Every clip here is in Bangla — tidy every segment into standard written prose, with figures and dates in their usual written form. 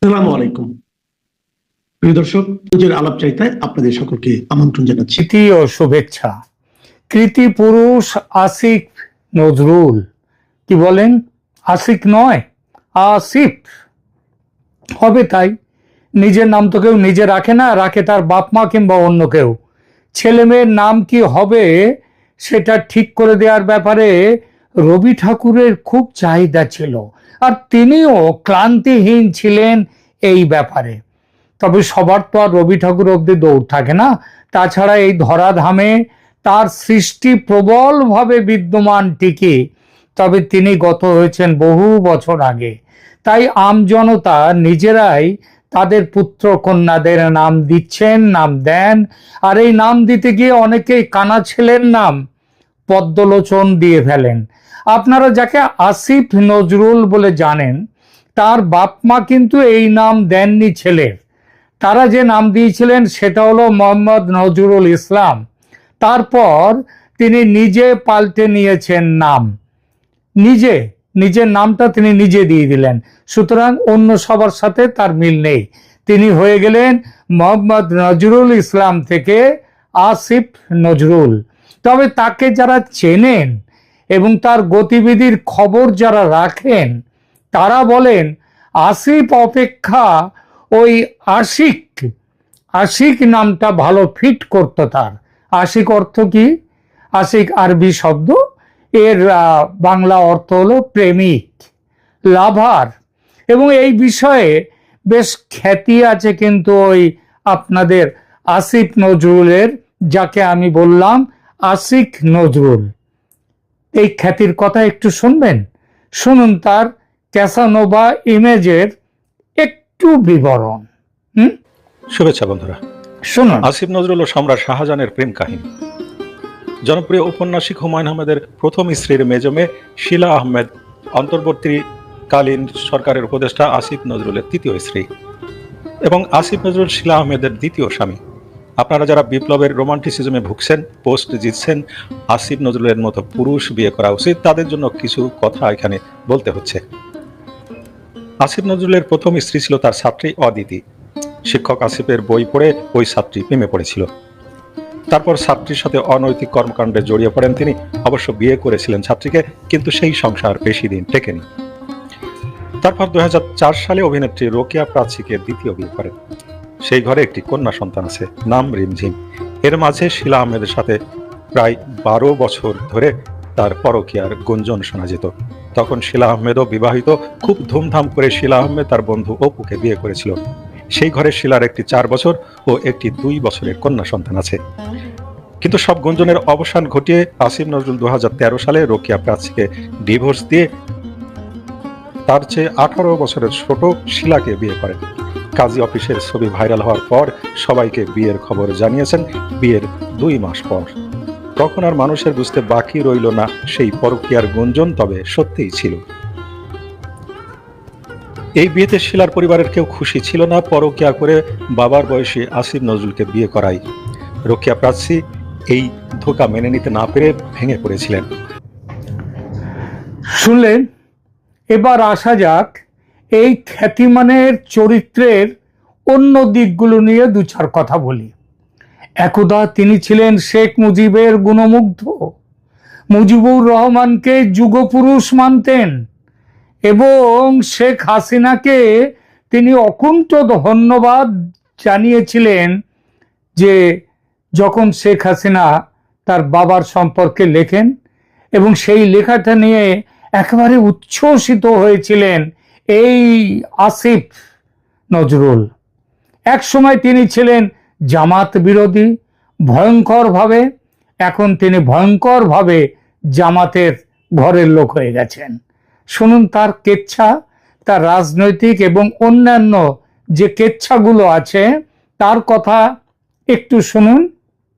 আসসালামু আলাইকুম প্রিয় দর্শক, আলাপ চাইতায় আপনাদের সকলকে আমন্ত্রণ জানাচ্ছি ও শুভেচ্ছা। কৃতি পুরুষ আসিফ নজরুল কি বলেন? আসিফ নয়, আসিফ হবে। তাই নিজের নাম তো কেউ নিজে রাখে না, রাখে তার বাপ মা কিংবা অন্য কেউ। ছেলে মেয়ের নাম কি হবে সেটা ঠিক করে দেওয়ার ব্যাপারে রবি ঠাকুরের খুব চাহিদা ছিল, আর তিনিও ক্লান্তিহীন ছিলেন এই ব্যাপারে। তবে সবার তো আর রবি ঠাকুর অব্দি দৌড় থাকে না। তাছাড়া এই ধরাধামে তার সৃষ্টি প্রবলভাবে বিদ্যমান ঠিকই, তবে তিনি গত হয়েছেন বহু বছর আগে। তাই আমজনতা নিজেরাই তাদের পুত্র কন্যাদের নাম দিচ্ছেন, নাম দেন। আর এই নাম দিতে গিয়ে অনেকেই কানা ছেলের নাম পদ্মলোচন দিয়ে ফেলেন। আপনারা যাকে আসিফ নজরুল বলে জানেন, তার বাপ মা কিন্তু এই নাম দেননি ছেলের। তারা যে নাম দিয়েছিলেন সেটা হলো মোহাম্মদ নজরুল ইসলাম। তারপর তিনি নিজে পাল্টে নিয়েছেন নাম, নিজের নামটা তিনি নিজে দিয়ে দিলেন। সুতরাং অন্য সবার সাথে তার মিল নেই। তিনি হয়ে গেলেন মোহাম্মদ নজরুল ইসলাম থেকে আসিফ নজরুল। তবে তাকে যারা চেনেন এবং তার গতিবিধির খবর যারা রাখেন, তারা বলেন আসিফ অপেক্ষা ওই আশিক নামটা ভালো ফিট করতো তার। আশিক অর্থ কি? আশিক আরবি শব্দ, এর বাংলা অর্থ হলো প্রেমিক, লাভার। এবং এই বিষয়ে বেশ খ্যাতি আছে কিন্তু ওই আপনাদের আসিফ নজরুলের, যাকে আমি বললাম আশিক নজরুল। এই খ্যাতির কথা একটু শুনবেন। শুনুন তার ক্যাসানোভা ইমেজের একটু বিবরণ। শুভেচ্ছা বন্ধুরা। শুনুন। আসিফ নজরুল ও সম্রাট শাহজাহানের প্রেম কাহিনী। জনপ্রিয় ঔপন্যাসিক হুমায়ুন আহমেদের প্রথম স্ত্রীর মেজো মেয়ে শিলা আহমেদ অন্তর্বর্তীকালীন সরকারের উপদেষ্টা আসিফ নজরুলের তৃতীয় স্ত্রী এবং আসিফ নজরুল শিলা আহমেদের দ্বিতীয় স্বামী। আপনারা যারা বিপ্লবের রোমান্টিসিজমে ভুগছেন, পোস্ট জিতছেন, আসিফ নজরুলের মতো পুরুষ বিয়ে করা উচিত, তাদের জন্য কিছু কথা এখানে বলতে হচ্ছে। আসিফ নজরুলের প্রথম স্ত্রী ছিল তার ছাত্রী অদিতি। শিক্ষক আসিফের বই পড়ে ওই ছাত্রী প্রেমে পড়েছিল। তারপর ছাত্রীর সাথে অনৈতিক কর্মকাণ্ডে জড়িয়ে পড়েন তিনি। অবশ্য বিয়ে করেছিলেন ছাত্রীকে, কিন্তু সেই সংসার বেশি দিন টেকেনি। তারপর 2004 সালে অভিনেত্রী রোকেয়া প্রাচীকে দ্বিতীয় বিয়ে করেন। সেই ঘরে একটি কন্যা সন্তান আছে, নাম রিমঝিম। এর মাঝে শিলা আহমেদের সাথে প্রায় 12 বছর ধরে তার পরকীয়ার গুঞ্জন শোনা যেত। তখন শিলা আহমেদও বিবাহিত। খুব ধুমধাম করে শিলা আহমেদ তার বন্ধু অপুকে বিয়ে করেছিল। সেই ঘরে শিলার একটি 4 বছর ও একটি 2 বছরের কন্যা সন্তান আছে। কিন্তু সব গুঞ্জনের অবসান ঘটিয়ে আসিফ নজরুল 2013 সালে রোকেয়া প্রাচীকে ডিভোর্স দিয়ে তার চেয়ে 18 বছরের ছোট শিলাকে বিয়ে করেন। কাজী অফিসের ছবি ভাইরাল হওয়ার পর সবাইকে বিয়ের খবর জানিয়েছেন বিয়ের 2 মাস পর। তখন আর মানুষের বুঝতে বাকি রইল না সেই পরকীয়ার গুঞ্জন তবে সত্যিই ছিল। এই বিয়েতে শিলার পরিবারের কেউ খুশি ছিল না। পরকীয়া করে বাবার বয়সী আসিফ নজরুলকে বিয়ে করাই রোকেয়া প্রাচী এই ধোঁকা মেনে নিতে না পেরে ভেঙে পড়েছিলেন। শুনলেন? এবার আসা যাক এই খ্যাতিমানের চরিত্রের অন্য দিকগুলো নিয়ে 2-4 কথা বলি। একদা তিনি ছিলেন শেখ মুজিবের গুণমুগ্ধ। মুজিবুর রহমানকে যুগপুরুষ মানতেন এবং শেখ হাসিনাকে তিনি অকুণ্ঠ ধন্যবাদ জানিয়েছিলেন যে যখন শেখ হাসিনা তার বাবার সম্পর্কে লেখেন, এবং সেই লেখাটা নিয়ে একেবারে উচ্ছ্বসিত হয়েছিলেন এই আসিফ নজরুল। এক সময় তিনি ছিলেন জামাত বিরোধী ভয়ঙ্করভাবে, এখন তিনি ভয়ঙ্করভাবে জামাতের ঘরের লোক হয়ে গেছেন। শুনুন তার কেচ্ছা, তার রাজনৈতিক এবং অন্যান্য যে কেচ্ছাগুলো আছে তার কথা একটু শুনুন,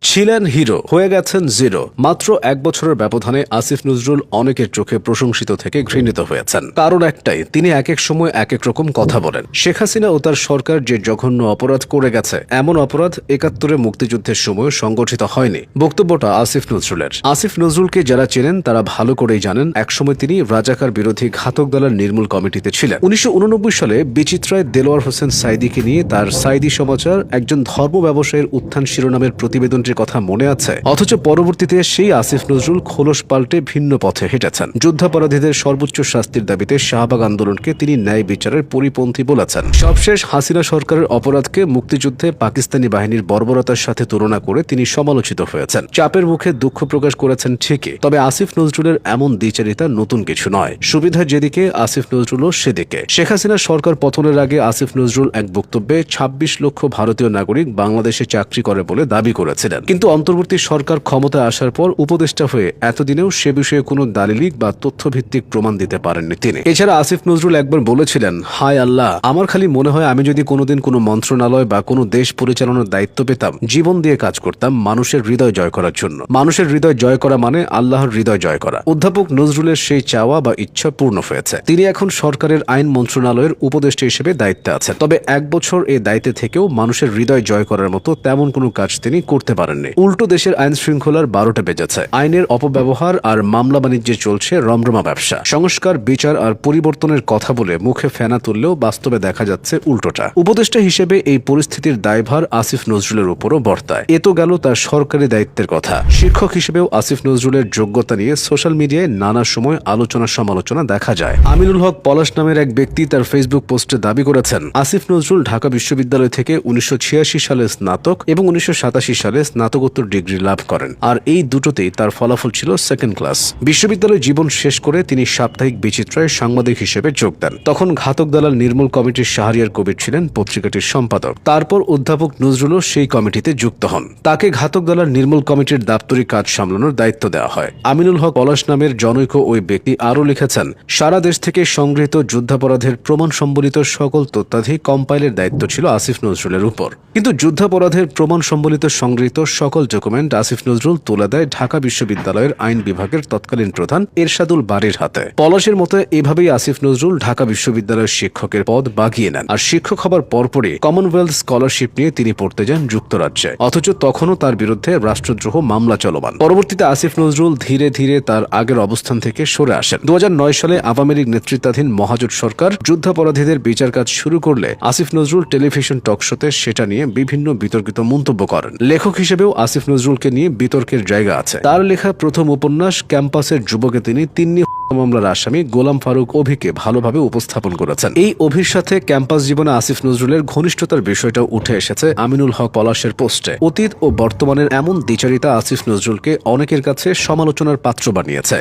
ছিলেন হিরো, হয়ে গেছেন জিরো। মাত্র 1 বছরের ব্যবধানে আসিফ নজরুল অনেকের চোখে প্রশংসিত থেকে ঘৃণিত হয়েছেন। কারণ একটাই, তিনি এক এক সময় এক এক রকম কথা বলেন। শেখ হাসিনা ও তার সরকার যে জঘন্য অপরাধ করে গেছে, এমন অপরাধ ৭১ মুক্তিযুদ্ধের সময় সংগঠিত হয়নি। বক্তব্যটা আসিফ নজরুলের। আসিফ নজরুলকে যারা চেনেন তারা ভালো করেই জানেন, একসময় তিনি রাজাকার বিরোধী ঘাতক দলের নির্মূল কমিটিতে ছিলেন। 1989 সালে বিচিত্রায় দেলোয়ার হোসেন সাইদিকে নিয়ে তার সাইদি সমাচার, একজন ধর্ম ব্যবসায়ীর উত্থান শিরোনামের প্রতিবেদনটির কথা মনে আছে। অথচ পরবর্তীতে সেই আসিফ নজরুল খোলস পাল্টে ভিন্ন পথে হেঁটেছেন। যুদ্ধাপরাধীদের সর্বোচ্চ শাস্তির দাবিতে শাহবাগ আন্দোলনকে তিনি ন্যায় বিচারের পরিপন্থী বলেছেন। সবশেষ হাসিনা সরকারের অপরাধকে মুক্তিযুদ্ধে পাকিস্তানি বাহিনীর বর্বরতার সাথে তুলনা করে তিনি সমালোচিত হয়েছেন। চাপের মুখে দুঃখ প্রকাশ করেছেন ঠিকই, তবে আসিফ নজরুলের এমন দ্বিচারিতা নতুন কিছু নয়। সুবিধা যেদিকে, আসিফ নজরুলও সেদিকে। শেখ হাসিনা সরকার পতনের আগে আসিফ নজরুল এক বক্তব্যে ২৬ লক্ষ ভারতীয় নাগরিক বাংলাদেশে চাকরি করে বলে দাবি করেছিলেন। কিন্তু অন্তর্বর্তী সরকার ক্ষমতায় আসার পর উপদেষ্টা হয়ে এতদিনেও সে বিষয়ে কোনো দালিলিক বা তথ্যভিত্তিক প্রমাণ দিতে পারেননি তিনি। এছাড়া আসিফ নজরুল একবার বলেছিলেন, হায় আল্লাহ, আমার খালি মনে হয় আমি যদি কোনোদিন কোনো মন্ত্রণালয় বা কোনো দেশ পরিচালনার দায়িত্ব পেতাম, জীবন দিয়ে কাজ করতাম মানুষের হৃদয় জয় করার জন্য। মানুষের হৃদয় জয় করা মানে আল্লাহর হৃদয় জয় করা। অধ্যাপক নজরুলের সেই চাওয়া বা ইচ্ছা পূর্ণ হয়েছে। তিনি এখন সরকারের আইন মন্ত্রণালয়ের উপদেষ্টা হিসেবে দায়িত্বে আছেন। তবে 1 বছর এই দায়িত্বে থেকেও মানুষের হৃদয় জয় করার মতো তেমন কোনো কাজ তিনি করতে পারেননি। উল্টো দেশের আইন শৃঙ্খলার 12টা বেজেছে। আইনের অপব্যবহার আর মামলা বাণিজ্যে চলছে রমরমা ব্যবসা। সংস্কার, বিচার আর পরিবর্তনের কথা বলে মুখে ফেনা তুললেও বাস্তবে দেখা যাচ্ছে উল্টোটা। উপদেষ্টা হিসেবে এই পরিস্থিতির দায়ভার আসিফ নজরুলের উপরও বর্তায়। এ তো গেল তার সরকারি দায়িত্বের কথা। শিক্ষক হিসেবেও আসিফ নজরুলের যোগ্যতা নিয়ে সোশ্যাল মিডিয়ায় নানা সময় আলোচনা সমালোচনা দেখা যায়। আমিনুল হক পলাশ নামের এক ব্যক্তি তার ফেসবুক পোস্টে দাবি করেছেন, আসিফ নজরুল ঢাকা বিশ্ববিদ্যালয় থেকে 1986 সালে স্নাতক এবং 1987 সালে স্নাতকোত্তর ডিগ্রি লাভ করেন। আর এই দুটোতেই তার ফলাফল ছিল সেকেন্ড ক্লাস। বিশ্ববিদ্যালয় জীবন শেষ করে তিনি সাপ্তাহিক বিচিত্রায় সাংবাদিক হিসেবে যোগ দেন। তখন ঘাতক দালাল নির্মূল কমিটির শাহরিয়ার কবির ছিলেন পত্রিকাটির সম্পাদক। তারপর অধ্যাপক নজরুলও সেই কমিটিতে যুক্ত হন। তাকে ঘাতক দালাল নির্মূল কমিটির দাপ্তরিক কাজ সামলানোর দায়িত্ব দেওয়া হয়। আমিনুল হক পলাশ নামের জনৈক ওই ব্যক্তি আরও লিখেছেন, সারা দেশ থেকে সংগৃহীত যুদ্ধাপরাধের প্রমাণ সম্বলিত সকল তথ্যাদি কম্পাইলের দায়িত্ব ছিল আসিফ নজরুলের উপর। কিন্তু যুদ্ধাপরাধের প্রমাণ সম্বলিত সংগৃহীত সকল ডকুমেন্ট আসিফ নজরুল তুলে দেয় ঢাকা বিশ্ববিদ্যালয়ের আইন বিভাগের তৎকালীন প্রধান এরশাদুল বারীর হাতে। পলাশের মতো এভাবেই আসিফ নজরুল ঢাকা বিশ্ববিদ্যালয়ের শিক্ষকের পদ বাগিয়ে নেন। আর শিক্ষক হবার পরপরই কমনওয়েলথ স্কলারশিপ নিয়ে তিনি পড়তে যান যুক্তরাজ্যে। অথচ তখনও তার বিরুদ্ধে রাষ্ট্রদ্রোহ মামলা চলমান। পরবর্তীতে আসিফ নজরুল ধীরে ধীরে তার আগের অবস্থান থেকে সরে আসেন। 2009 সালে আওয়ামী লীগ নেতৃত্বাধীন মহাজোট সরকার যুদ্ধাপরাধীদের বিচার কাজ শুরু করলে আসিফ নজরুল টেলিভিশন টকশোতে সেটা নিয়ে বিভিন্ন বিতর্কিত মন্তব্য করেন। লেখক হিসেবেও আসিফ নজরুলকে নিয়ে বিতর্কের জায়গা আছে। তার লেখা প্রথম উপন্যাস ক্যাম্পাসের যুবকে তিনি তিন্নি মামলার আসামি গোলাম ফারুক অভিকে ভালোভাবে উপস্থাপন করেছেন। এই অভির সাথে ক্যাম্পাস জীবনে আসিফ নজরুলের ঘনিষ্ঠতার বিষয়টাও উঠে এসেছে আমিনুল হক পলাশের পোস্টে। অতীত ও বর্তমানের এমন দ্বিচারিতা আসিফ নজরুলকে অনেকের কাছে সমালোচনার পাত্র বানিয়েছে।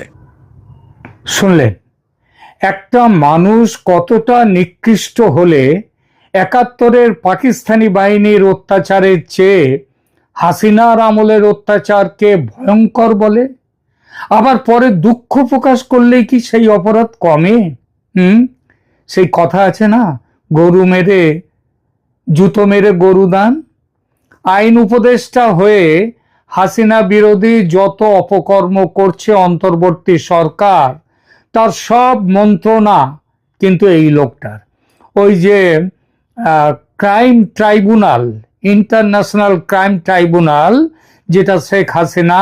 শুনলেন, একটা মানুষ কতটা নিকৃষ্ট হলে ৭১-এর পাকিস্তানি বাহিনীর অত্যাচারের চেয়ে হাসিনার আমলের অত্যাচারকে ভয়ঙ্কর বলে, আবার পরে দুঃখ প্রকাশ করলেই কি সেই অপরাধ কমে? সেই কথা আছে না, গরু মেরে জুতো মেরে গরু দান। আইন উপদেষ্টা হয়ে হাসিনা বিরোধী যত অপকর্ম করছে অন্তর্বর্তী সরকার, তার সব মন্ত্রণা কিন্তু এই লোকটার। ওই যে crime tribunal, international crime tribunal, যেটা শেখ হাসিনা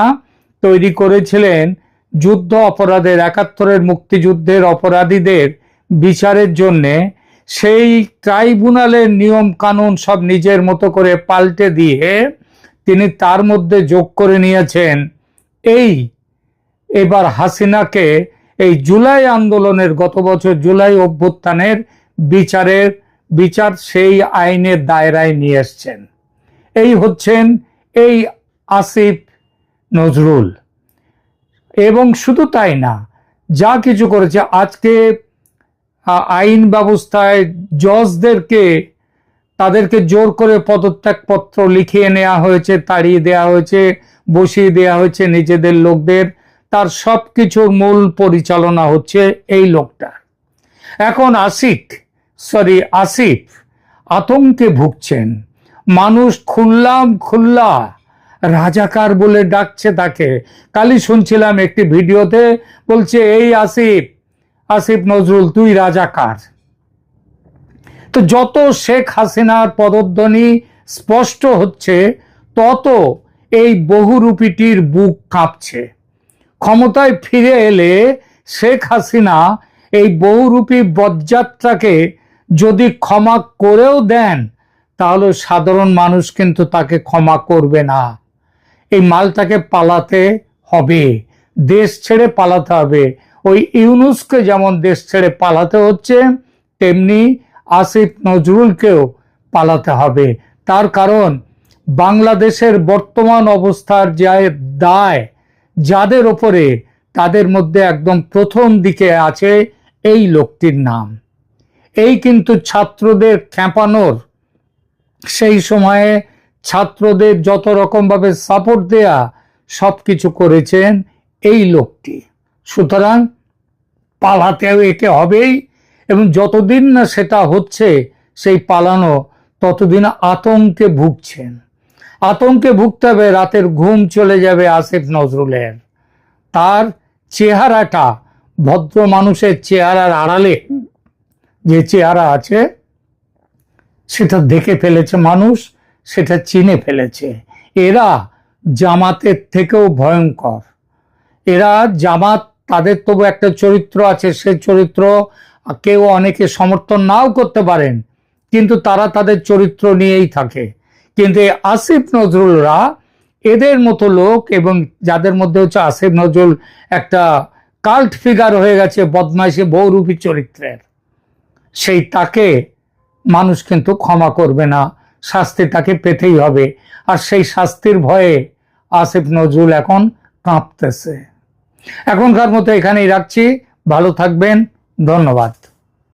তৈরি করেছিলেন যুদ্ধ অপরাধের, ৭১-এর মুক্তিযুদ্ধের অপরাধীদের বিচারের জন্যে, সেই ট্রাইব্যুনালের নিয়ম কানুন সব নিজের মতো করে পাল্টে দিয়ে তিনি তার মধ্যে যোগ করে নিয়েছেন এবার হাসিনাকে এই জুলাই আন্দোলনের, গত বছর জুলাই অভ্যুত্থানের বিচার সেই আইনের দায়রায় নিয়ে এসছেন। এই হচ্ছেন এই আসিফ নজরুল। এবং শুধু তাই না, যা কিছু করেছে আজকে আইন ব্যবস্থায় জজদেরকে, তাদেরকে জোর করে পদত্যাগপত্র লিখিয়ে নেওয়া হয়েছে, তাড়িয়ে দেওয়া হয়েছে, বসিয়ে দেওয়া হয়েছে নিজেদের লোকদের। তার সব কিছুর মূল পরিচালনা হচ্ছে এই লোকটা। এখন আসিফ আতঙ্কে ভুগছেন। মানুষ খুল্লা রাজাকার বলে ডাকছে তাকে। কালই শুনছিলাম একটি ভিডিওতে, বলছে এই আসিফ নজরুল তুই রাজাকার। তো যত শেখ হাসিনার পদধ্বনি স্পষ্ট হচ্ছে, তত এই বহুরূপীটির বুক কাঁপছে। ক্ষমতায় ফিরে এলে শেখ হাসিনা এই বহুরূপী বজ্জাতটাকে যদি ক্ষমা করেও দেন, তাহলে সাধারণ মানুষ কিন্তু তাকে ক্ষমা করবে না। এই মালটাকে পালাতে হবে, দেশ ছেড়ে পালাতে হবে। ওই ইউনূসকে যেমন দেশ ছেড়ে পালাতে হচ্ছে, তেমনি আসিফ নজরুলকেও পালাতে হবে। তার কারণ বাংলাদেশের বর্তমান অবস্থার যে দায় যাদের ওপরে, তাদের মধ্যে একদম প্রথম দিকে আছে এই লোকটির নাম। এই কিন্তু ছাত্রদের খেপানোর, সেই সময়ে ছাত্রদের যত রকম ভাবে সাপোর্ট দেয়া, সবকিছু করেছেন এই লোকটি। সুতরাং পালাতেও একে হবেই, এবং যতদিন না সেটা হচ্ছে সেই পালানো, ততদিন আতঙ্কে ভুগছেন। আতঙ্কে ভুগতে হবে, রাতের ঘুম চলে যাবে আসিফ নজরুলের। তার চেহারাটা, ভদ্র মানুষের চেহারার আড়ালে যে চেহারা আছে, সেটা দেখে ফেলেছে মানুষ, সেটা চিনে ফেলেছে। এরা জামাতের থেকেও ভয়ঙ্কর। এরা জামাত, তাদের তবু একটা চরিত্র আছে, সে চরিত্র কেউ অনেকে সমর্থন নাও করতে পারেন, কিন্তু তারা তাদের চরিত্র নিয়েই থাকে। কিন্তু আসিফ নজরুলরা এদের মতো লোক, এবং যাদের মধ্যে হচ্ছে আসিফ নজরুল একটা কাল্ট ফিগার হয়ে গেছে বদমাইশি বহুরূপী চরিত্রের, সেই তাকে মানুষ কিন্তু ক্ষমা করবে না, শাস্তি তাকে পেতেই হবে। আর সেই শাস্তির ভয়ে আসিফ নজরুল এখন কাঁপতেছে। এখনকার মতো এখানেই রাখছি, ভালো থাকবেন, ধন্যবাদ।